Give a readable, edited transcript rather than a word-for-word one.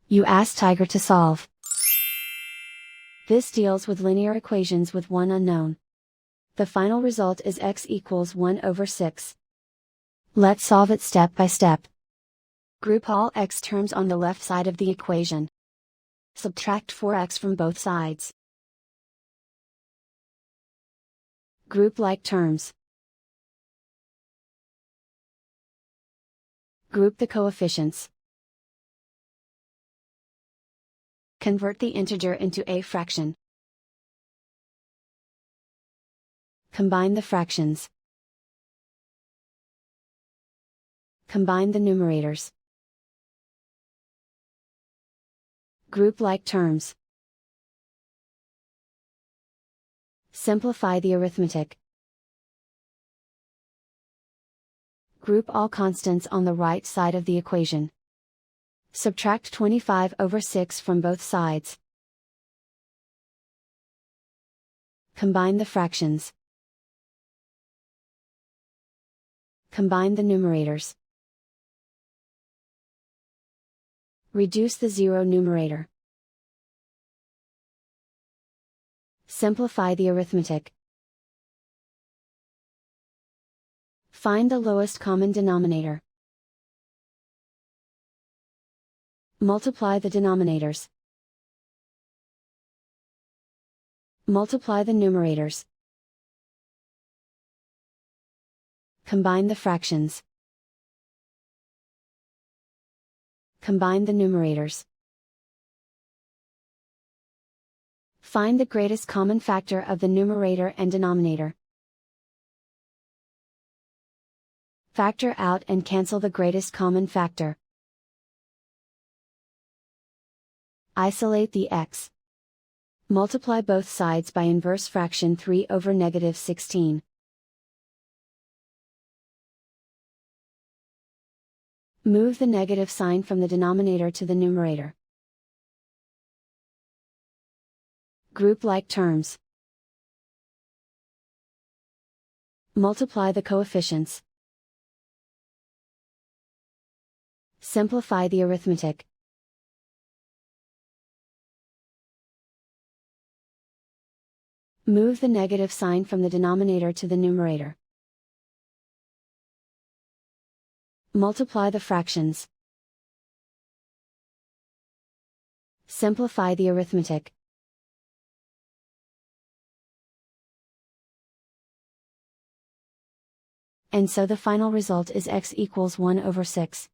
You ask Tiger to solve. This deals with linear equations with one unknown. The final result is x equals 1/6. Let's solve it step by step. Group all x terms on the left side of the equation. Subtract 4x from both sides. Group like terms. Group the coefficients. Convert the integer into a fraction. Combine the fractions. Combine the numerators. Group like terms. Simplify the arithmetic. Group all constants on the right side of the equation. Subtract 25/6 from both sides. Combine the fractions. Combine the numerators. Reduce the zero numerator. Simplify the arithmetic. Find the lowest common denominator. Multiply the denominators. Multiply the numerators. Combine the fractions. Combine the numerators. Find the greatest common factor of the numerator and denominator. Factor out and cancel the greatest common factor. Isolate the x. Multiply both sides by inverse fraction 3/16. Move the negative sign from the denominator to the numerator. Group like terms. Multiply the coefficients. Simplify the arithmetic. Move the negative sign from the denominator to the numerator. Multiply the fractions. Simplify the arithmetic. And so the final result is x equals 1/6.